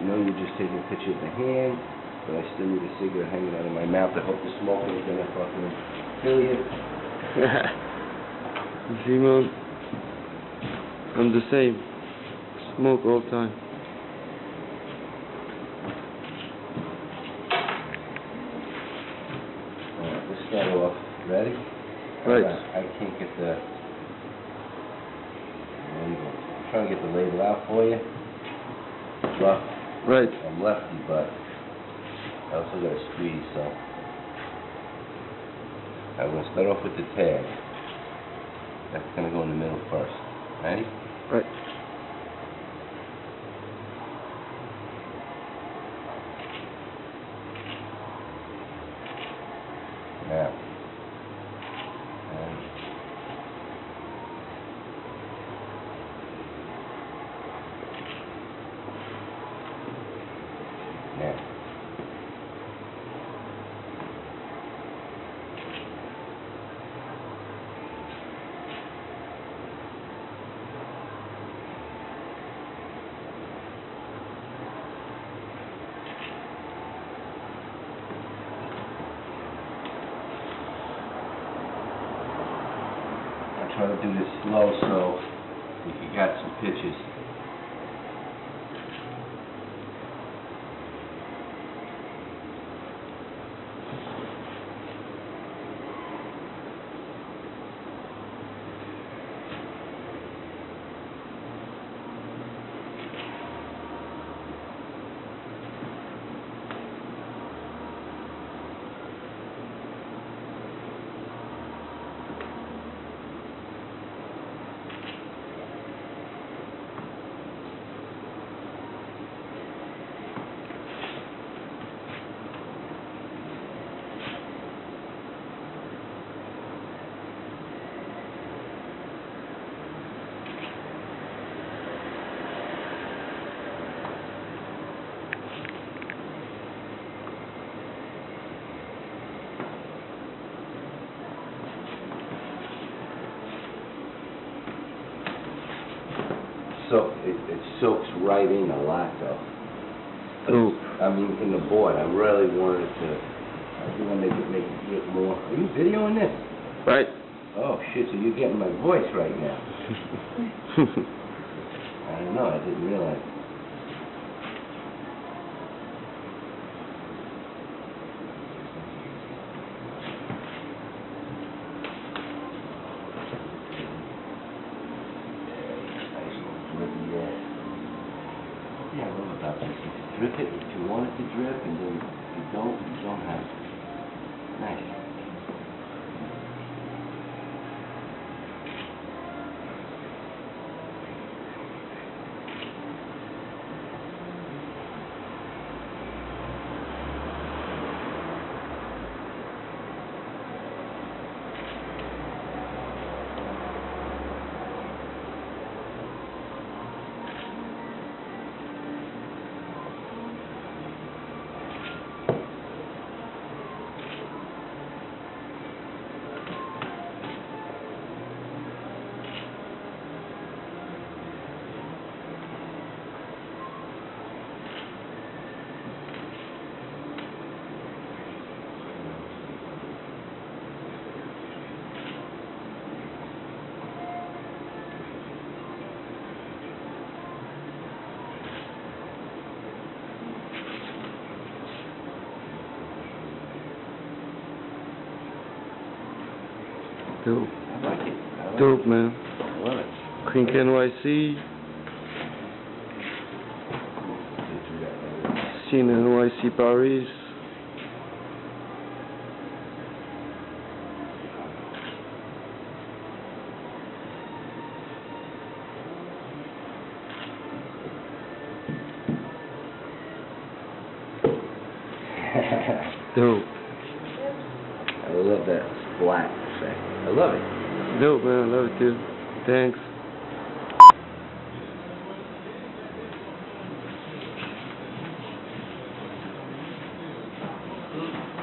know you're just taking a picture of the hand, but I still need a cigarette hanging out of my mouth. I hope the smoke ain't gonna fucking kill you. You see, man? I'm the same. Smoke all the time. Alright, let's start off. Ready? Right. I can't get the label. I'm trying to get the label out for you. Rough. Right. I'm lefty, but I also got to squeeze, so I'm going to start off with the tag. That's going to go in the middle first. Ready? Right. Now. Now. I try to do this slow so you got some pictures. So it soaks right in a lot, though. Oh. I mean, in the board, I really wanted to. I do want to make it look more. Are you videoing this? Right. Oh shit! So you're getting my voice right now. I don't know. I didn't realize. Yeah, I love about this. You can drip it if you want it to drip, and then if you don't have it. Nice. Dope. I like it. Dope, man. I love it. Krink NYC. Seen in NYC Paris. Dope. I love that splat effect. I love it. Dope, man. I love it too. Thanks.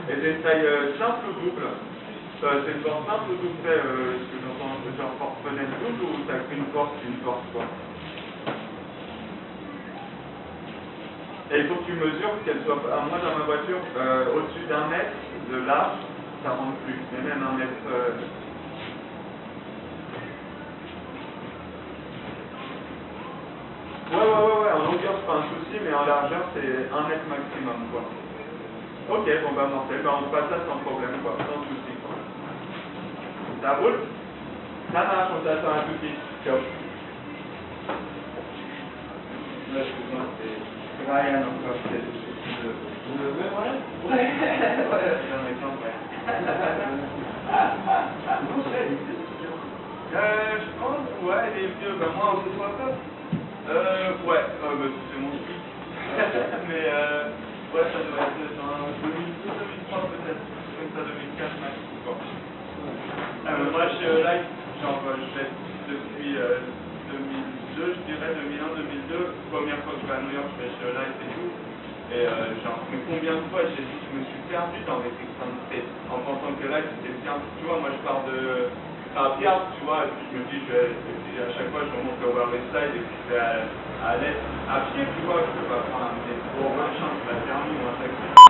Et des tailles simples ou doubles? C'est une porte simple ou double? Ce que j'entends, genre porte-fenêtre double ou t'as qu'une porte quoi? Et il faut que tu mesures qu'elle soit, moi dans ma voiture, au-dessus d'1 mètre de large, ça rentre plus, mais même 1 mètre. Ouais, en longueur c'est pas un souci, mais en largeur c'est 1 mètre maximum, quoi. Ok, bon bah mortel, bah on passe ça sans problème, quoi, sans souci, quoi. Ça roule? Ça marche, on t'attend un tout petit. Ciao. Là, excuse-moi, c'est Ryan encore, c'est vous le voulez, Ryan? Ouais, c'est un exemple, ouais. Je pense, ouais, les vieux, bah moi, on se voit pas. Ouais, bah c'est mon fils. Mais ouais, ça doit être dans 2002, 2003 peut-être, comme ça, 2004 max. Bon. Moi, chez Light, genre, je fais depuis 2002, je dirais 2001-2002, première fois que je vais à New York, je vais chez Light et tout. Et genre, mais combien de fois je me suis perdu dans les extrémités en pensant que Light c'était bien. Tu vois, moi je pars de Paris, tu vois, et puis je me dis, et puis à chaque fois je remonte au Lower West Side et puis je vais à l'est à pied, tu vois, je peux pas prendre un métro, machin, c'est pas permis ou un taxi.